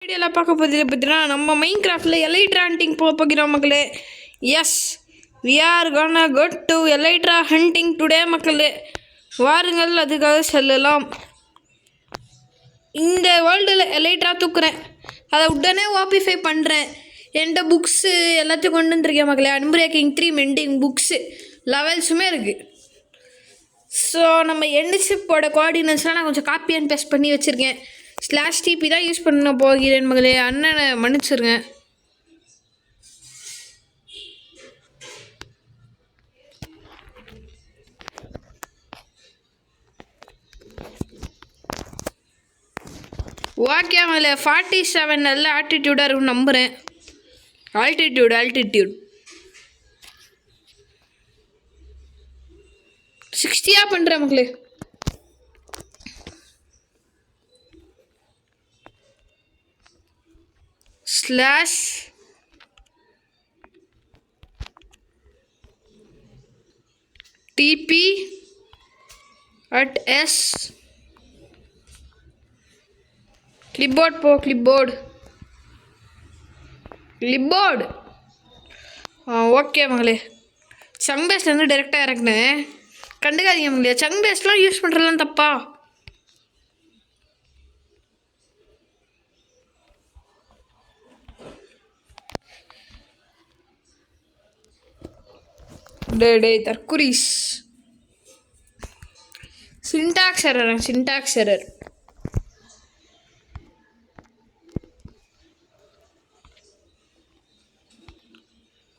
வீடியோவில் பார்க்க போகிறது பார்த்தீங்கன்னா நம்ம மைண்ட் கிராஃப்டில் எலைட்ரா ஹண்டிங் போக போகிறோம் மக்களே. Yes, we are gonna go to elytra hunting today மக்களே. வாருங்கள் அதுக்காக செல்லலாம். இந்த வேர்ல்டில் எலைட்ரா தூக்குறேன், அதை உடனே வாபிஃபை பண்ணுறேன். என்கிட்ட புக்ஸு எல்லாத்தையும் கொண்டு வந்துருக்கேன் மக்களே. அன்பரேக்கிங் 3 மெண்டிங் புக்ஸு லெவல்ஸுமே இருக்குது. ஸோ நம்ம என்டிஷிப்போட கோஆர்டினேட்ஸ்லாம் நான் கொஞ்சம் காப்பி அண்ட் பேஸ்ட் பண்ணி வச்சுருக்கேன். /TP தான் யூஸ் பண்ண போகிறேன் மகளே. அண்ணனை மன்னிச்சிருங்க. ஓகே மகளே, 47 நல்ல ஆட்டிடியூடாக இருக்கும் நம்புகிறேன். ஆல்டிடியூட் 60 பண்ணுறேன் மக்களே. /TP @S கிளிப்போர்ட் போ கிளிப்போர்டு. ஓகே மகளே, சங் பேஸ்லேருந்து டைரெக்டாக இறக்குனேன். கண்டுக்காதீங்க மகளே, சங் பேஸ்லாம் யூஸ் பண்ணுறதுலாம் தப்பா? டே தற்குறிஸ். Syntax error.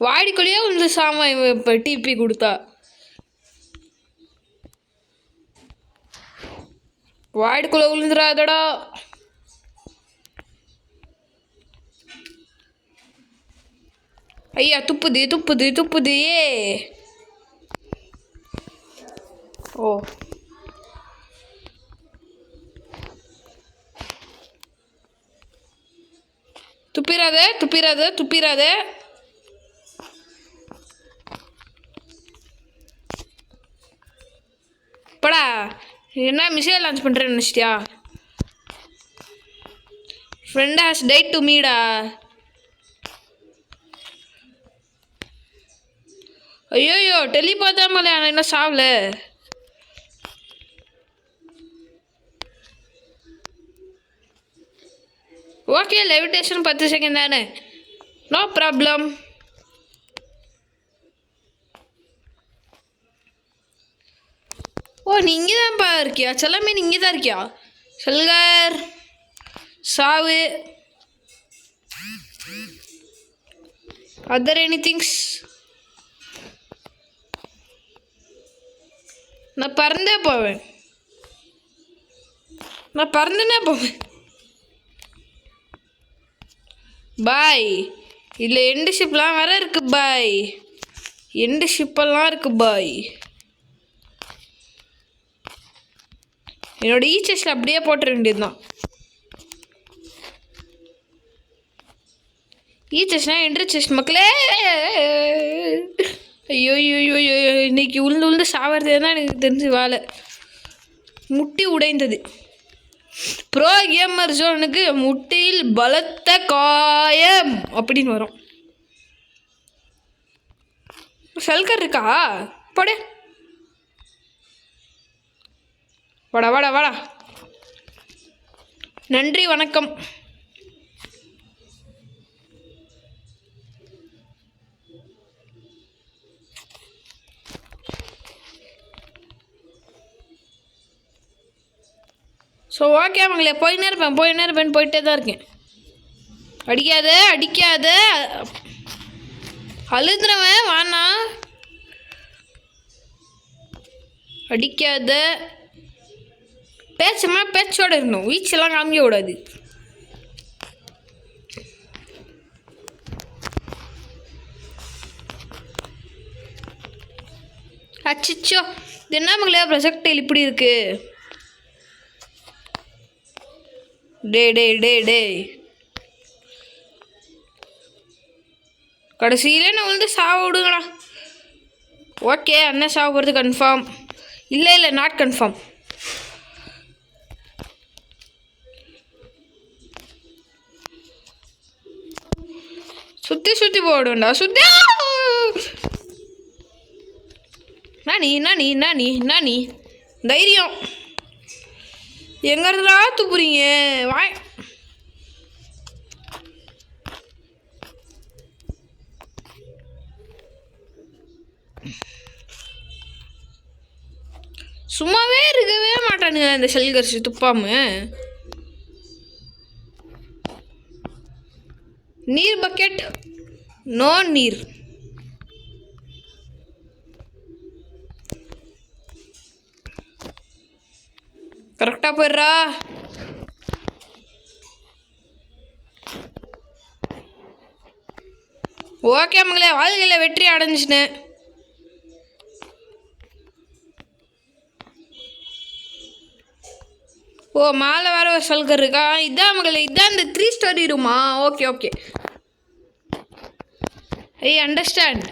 வாடிக்குள்ளேயே வந்து சாமா இப்போ டிபி கொடுத்தா. வாடிக்குள்ளே விழுந்துடாதடா. ஐயா துப்புது. ஏ ஓ, துப்பிராத. படா, என்ன மிசைல் லான்ச் பண்ணுறேன்னு நினச்சிட்டியா? ஃப்ரெண்ட் ஹாஸ் டைட் டு மீடா. ஐயோயோ, டெலிபோர்ட் தான் மேலே, ஆனால் இன்னும் சாவல. ஓகே, லெவிடேஷன் 10 செகண்ட் தானே, நோ ப்ராப்ளம். ஓ, நீ இங்கே தான்ப்பா இருக்கியா? செல்லமே நீ இங்கே தான் இருக்கியா? செல்கர் சாவு. Other any things? நான் பறந்தே போவேன். பாய். இதில் எண்டு ஷிப்லாம் வேற இருக்கு பாய். பாய். என்னோட ஈச்சஸில் அப்படியே போட்டுற வேண்டியதுதான். ஈச்சஸ்னா எண்டு செஸ்ட் மக்களே. ஐயோ, இன்னைக்கு உளுந்து சாவறது தான் எனக்கு தெரிஞ்சு வேலை. முட்டி உடைந்தது. ப்ரோ கேமர் ஜோனுக்கு முட்டியில் பலத்த காயம் அப்படின்னு வரும். செல்கர் இருக்கா? போடு. வாடா. நன்றி வணக்கம். ஸோ ஓகே அவங்களே, போயின்னே இருப்பேன். போயிட்டே தான் இருக்கேன். அடிக்காத அழுதுறவன் வாண்ணா. அடிக்காத. பேச்சோட இருக்கணும், வீச்செல்லாம் காமிக்க கூடாது. அச்சிச்சோ, இது என்ன மகளே ப்ரொஜெக்டைல் இப்படி இருக்கு? டே கடைசியிலே நான் வந்து சாவ விடுங்கடா. ஓகே, அண்ணன் சாவ போகிறது கன்ஃபார்ம். இல்லை நாட் கன்ஃபார்ம். சுற்றி சுற்றி போடுவேன்டா சுற்றி. நானி தைரியம் எங்கிறதுடா துப்புறீங்க வாய். சும்மாவே இருக்கவே மாட்டானுங்க இந்த செல்கரிசி துப்பாம. நீர் பக்கெட் நோ நீர். கரெக்டாக போயிடுறா. ஓகே மங்களே, வாழ்க்கையில் வெற்றி அடைஞ்சிட்டேன். ஓ மேலே வேறு ஒரு சல்கர் இருக்கா? இதான் மகளே, இதான் இந்த 3 ஸ்டோரி ரூமா? Okay okay, I understand.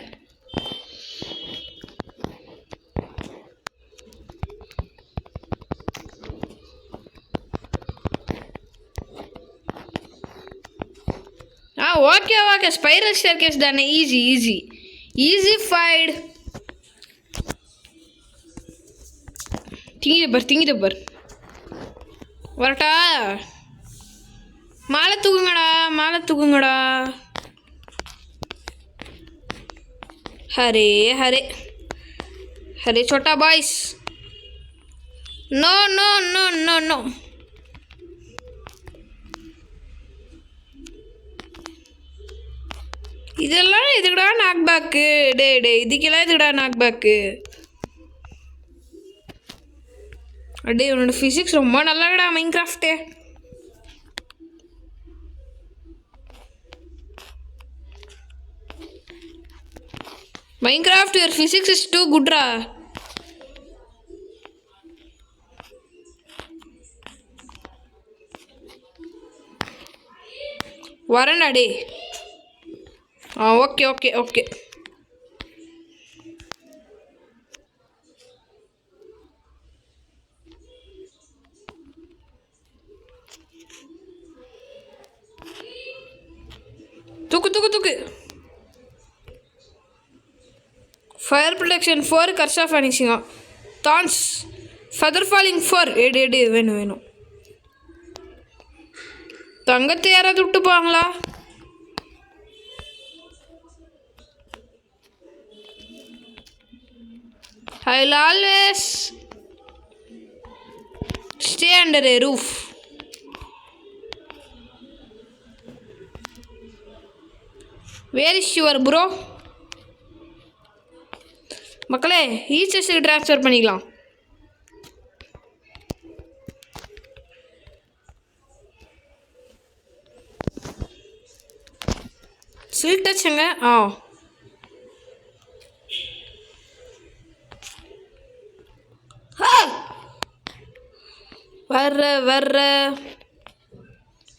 Okay okay, spiral staircase தானே, ஈஸி ஃபைட். திங்கிட்டு பார் வரட்டா. மேலே தூக்குங்கடா. ஹரே ஹரே ஹரே சோட்டா boys. No no no no no. இதெல்லாம் எதுக்குடா நாக் பேக்கு? டே இதுக்கெல்லாம் எதுக்குடா நாக் பேக்கு? அடே உன்னோட ஃபிசிக்ஸ் ரொம்ப நல்லாடா Minecraft. Minecraft your physics is too குட்ரா. வரேன்டா டே. Okay okay okay. தூக்கு. ஃபயர் ப்ரொடெக்ஷன் 4, கர்ஸ் ஆஃப் அனிசிங்கா தான்ஸ் ஃபெதர் ஃபாலிங் 4. எடு வேணும். தங்கத்தை யாராவது விட்டு போவாங்களா? I will always stay under a roof. Where is your bro? மக்களே, ஈச்சஸுக்கு ட்ரான்ஸ்ஃபர் பண்ணிக்கலாம். சில்க் டச்சுங்க.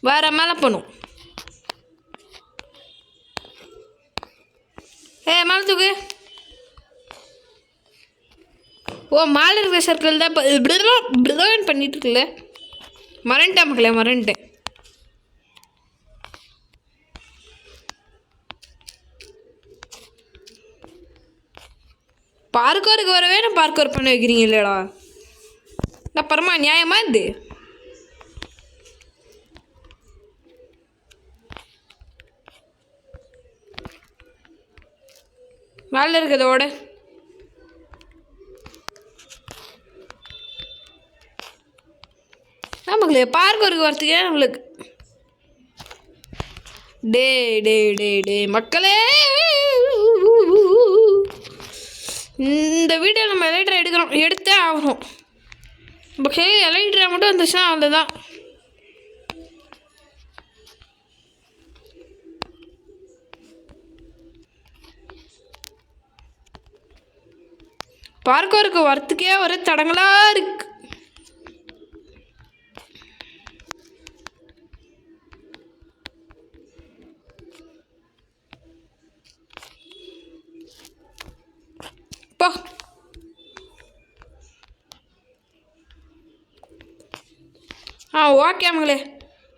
வர மேலே பண்ணும். மேலே தூக்கு. ஓ மேலே இருக்கிற சர்க்கிள் தான் இப்படிதான் பண்ணிட்டு இருக்குல்ல. மறந்துட்டேன் மக்களே, மறந்துட்டேன். பார்க்கோருக்கு வரவே நான் பார்க்கோர் பண்ண வைக்கிறீங்க இல்லைடா. அப்புறமா நியாயமா இது? மேலே இருக்கிறதோட நமக்கு பார்க்கோருக்கு வரத்துக்கே நம்மளுக்கு டே மக்களே, இந்த வீடியோ நம்ம எலைட்ரா எடுத்தே ஆகணும். நம்ம கையில் எலைட்ரா மட்டும் வந்துச்சுன்னா அவ்வளோதான். பார்க்கோருக்கு வரத்துக்கே ஒரே தடங்களா இருக்கு. ஓகே மகளே,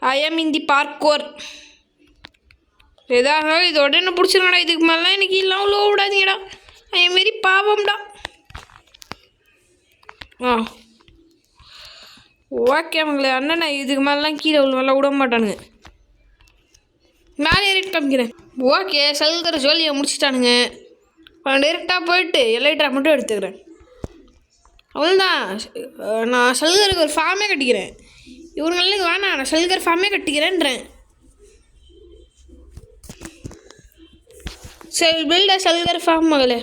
I am in the parkour. எதாக இதோட என்ன பிடிச்சிருங்கடா. இதுக்கு மேலாம் எனக்கு இல்லாம லோ விடாதீங்கடா. அதேமாரி பாவம்டா. ஓகே மங்களே அண்ணன் இதுக்கு மேலாம் கீழே நல்லா விட மாட்டானுங்க. மேலே ஏறிட்டு காமிக்கிறேன். ஓகே சல்கர் ஜோலியை முடிச்சிட்டானுங்க. டேரெக்டாக போயிட்டு எலைட்ரா மட்டும் எடுத்துக்கிறேன். அவ்வளோதான். நான் சல்கருக்கு ஒரு ஃபார்மே கட்டிக்கிறேன். இவனுங்களுக்கு வேணாம், நான் சல்கர் ஃபார்மே கட்டிக்கிறேன்றேன். சரி பில்ட சல்கர் ஃபார்ம் மகளே.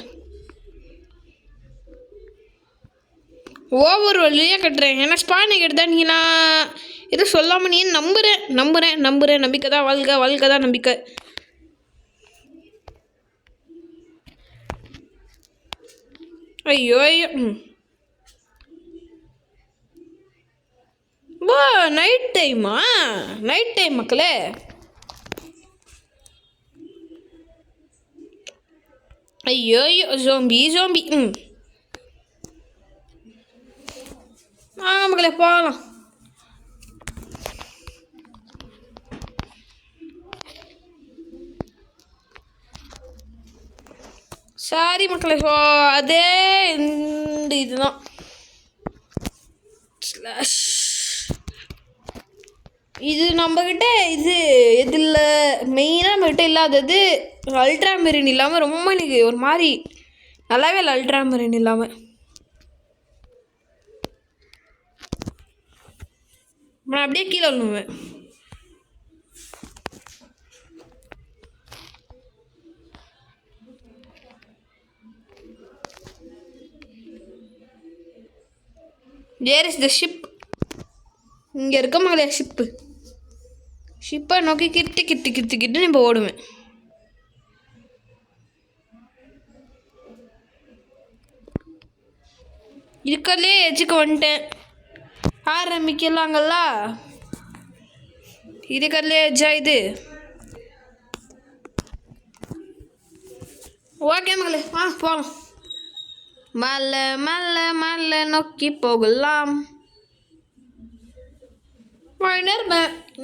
ஓவர் வழியாக கட்டுறேன். ஏன்னா ஸ்பானை கட்டுதான் நீ நான் எதுவும் சொல்லாமல் நீ நம்புகிறேன். நம்பிக்கை தான் வாழ்க்கை தான் நம்பிக்கை. ஐயோ போ நைட் டைம் மக்களே. ஐயோ ஜோம்பி மக்களே போகலாம். சாரி மக்களே. ஸோ அதே இந்த இதுதான் இது நம்மக்கிட்ட இது இதில் மெயினாக நம்மக்கிட்ட இல்லாதது அல்ட்ரா மெரின் இல்லாமல் ரொம்ப எனக்கு ஒரு மாதிரி நல்லாவே இல்லை. அல்ட்ரா மெரின் இல்லாமல் நான் அப்படியே கீழே விழுவேன். Where is the ship? இங்கே இருக்க மகளே ஷிப்பை நோக்கி கிட்டு நம்ம ஓடுவேன். இருக்கிறதுலே எஜுக்கு வந்துட்டேன். ஆரம்பிக்கலாங்களா? இருக்கிறதுலே எஜ்ஜா இது. ஓகே மகளே போகலாம். மல்ல நோக்கி போகலாம்.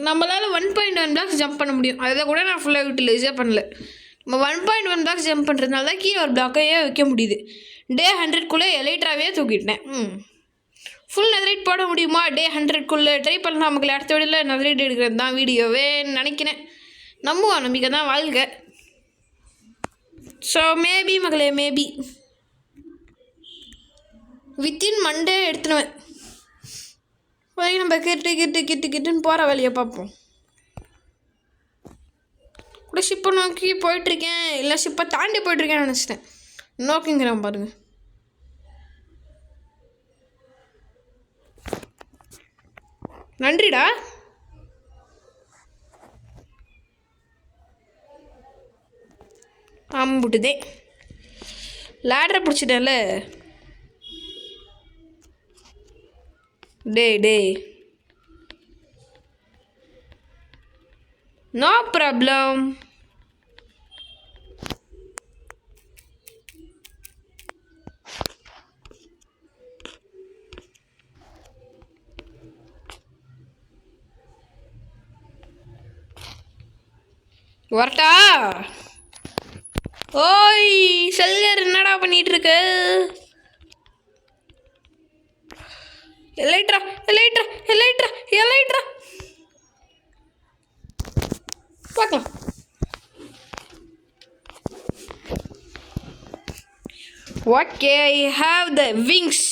நம்மளால் 1.1 பிளாக்ஸ் ஜம்ப் பண்ண முடியும். அதை கூட நான் ஃபுல்லாக யூட்டிலைஸே பண்ணல. நம்ம 1.1 பிளாக்ஸ் ஜம்ப் பண்ணுறதுனால தான் கீழே ஒரு பிளாக்கையே வைக்க முடியுது. டே 100க்குள்ளே எலைட்ராவே தூக்கிட்டேன். ஃபுல் நெதரைட் போட முடியுமா டே 100க்குள்ளே? ட்ரை பண்ணலாம் நமக்கு. அடுத்த வீடியோவில் நெதரைட் எடுக்கிறது தான் வீடியோவே நினைக்கிறேன். நம்பிக்கை தான் வாழ்க்கை. ஸோ மேபி மகளே மேபி வித்தின் மண்டே எடுத்துடுவேன். போய் நம்ம கிட்டுன்னு போகிற வேலையை பார்ப்போம். கூட ஷிப்பை நோக்கி போயிட்டுருக்கேன், இல்லை ஷிப்பை தாண்டி போயிட்டுருக்கேன்னு நினச்சிட்டேன். நோக்கிங்கிறேன் பாருங்க. நன்றிடா. அம்புட்டுதே லேடரை பிடிச்சிட்டேன்ல. டேய் நோ ப்ராப்ளம். வரட்டா? ஓய் செல்கர் என்னடா பண்ணிட்டு இருக்க? எலைட்ரா பார்க்கலாம். Okay I have the wings.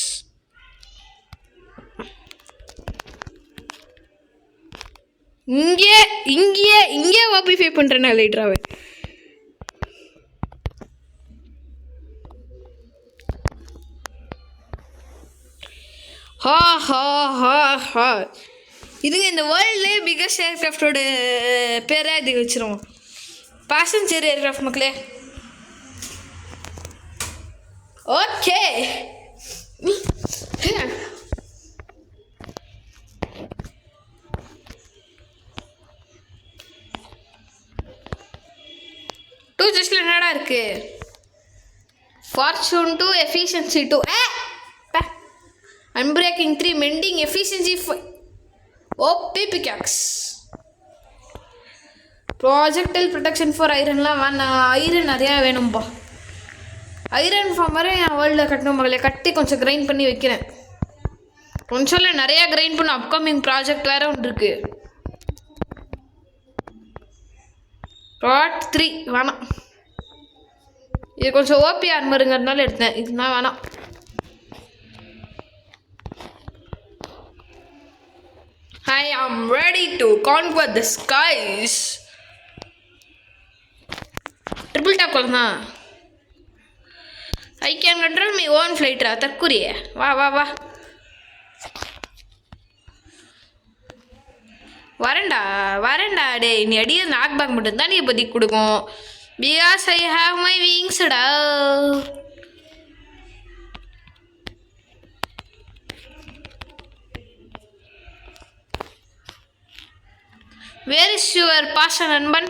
இங்கே வாபிஃபை பண்ணுறேன் எலைட்ராவை. ஹா இதுங்க இந்த வேர்ல்ட்லேயே பிகஸ்ட் ஏர்க்ராஃப்டோட பேரை இதுக்கு வச்சிருவோம். பேசஞ்சர் ஏர்க்ராஃப்ட் மக்களே. ஓகே டூ ஜஸ்ட்ல என்னடா இருக்கு? Fortune 2 efficiency 2 Unbreaking 3 Mending Efficiency 5 OP pickaxe. Projectile protection for ஐரன்லாம் வேணாம். ஐரன் நிறையா வேணும்பா. ஐரன் ஃபார்ம் வரை என் வேர்ல்டில் கட்டணும் மகளே. கட்டி கொஞ்சம் கிரைண்ட் பண்ணி வைக்கிறேன். கொஞ்சம் இல்லை, நிறையா கிரைண்ட் பண்ண அப்கமிங் ப்ராஜெக்ட் வேறு ஒன்று இருக்குது. பார்ட் 3 வேணாம். இது கொஞ்சம் ஓபி ஆர்மருங்கிறதுனால எடுத்தேன். இதுதான் வேணாம். I am ready to conquer the skies. Triple tap करना. I can control my own flight रहा तर्कुरी है. वाह वाह वाह. வரண்டா டே. நீ அடியே நாக் பேக் மட்டும் தான் நீ இப்போதைக்கு கொடுக்கும். Because I have my wings da. Where is your passion நண்பன்?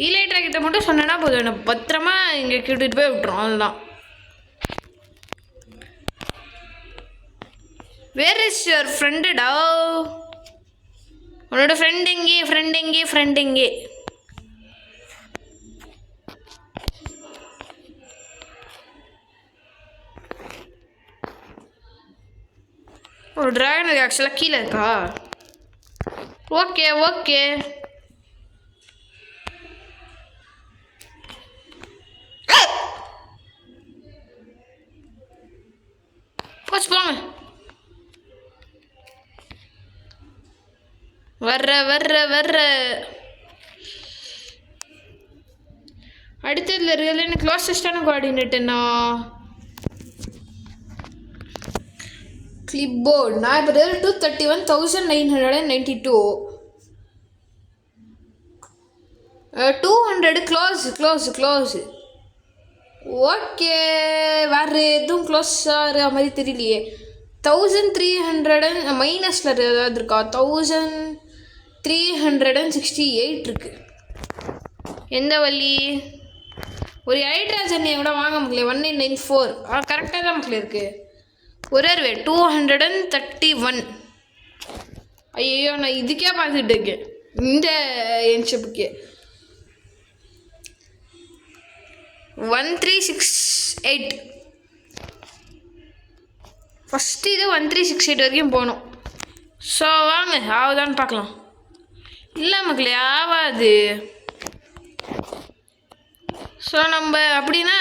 ஈலைட்ரா கிட்ட மட்டும் சொன்னா போதும், எனக்கு பத்திரமா இங்கே கூட்டிட்டு போய் விட்டுரும். அதுதான். வேர் இஸ் யுவர் ஃப்ரெண்டுடா? உன்னோட ஃப்ரெண்ட் எங்கே? ஒரு டிராகன் அது ஆக்சுவலாக கீழே இருக்கா? ஓகே போச்சு போங்க. வர்ற அடுத்ததுல இருக்கிறதுல எனக்கு க்ளோசஸ்டான கோஆர்டினேட்டுன்னா கிளிப்போர்ட். நான் இப்போ 231,992 200 க்ளோஸ். ஓகே, வேறு எதுவும் க்ளோஸ் ஆகிற மாதிரி தெரியலையே. 1300 மைனஸில் ஏதாவது இருக்கா? 1368 இருக்கு. எந்த வழி? ஒரு ஹைட்ராஜன் கூட வாங்க முடியல. 1994 கரெக்டாக தான் மக்கள் இருக்குது. ஒரே 231. ஐயோ, நான் இதுக்கே பார்த்துட்டு இருக்கேன். இந்த என்ஷிப்புக்கே 1368. ஃபஸ்ட்டு இது 1368 வரைக்கும் போகணும். ஸோ வாங்க, ஆகுதான்னு பார்க்கலாம். இல்லை மக்களே, ஆகாது. ஸோ நம்ம அப்படின்னா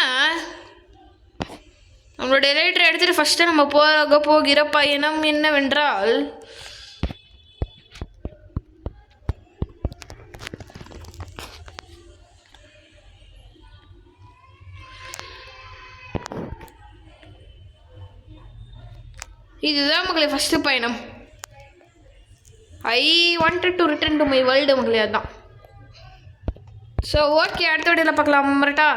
நம்மளோட எலைட்ரை எடுத்துகிட்டு ஃபஸ்ட்டு நம்ம போகிற பயணம் என்னவென்றால் இதுதான் மக்களே ஃபஸ்ட்டு பயணம். I wanted to return to my world மக்களே. அதுதான். ஸோ ஓகே, அடுத்த வீடியோவில் பார்க்கலாம். மரட்டா.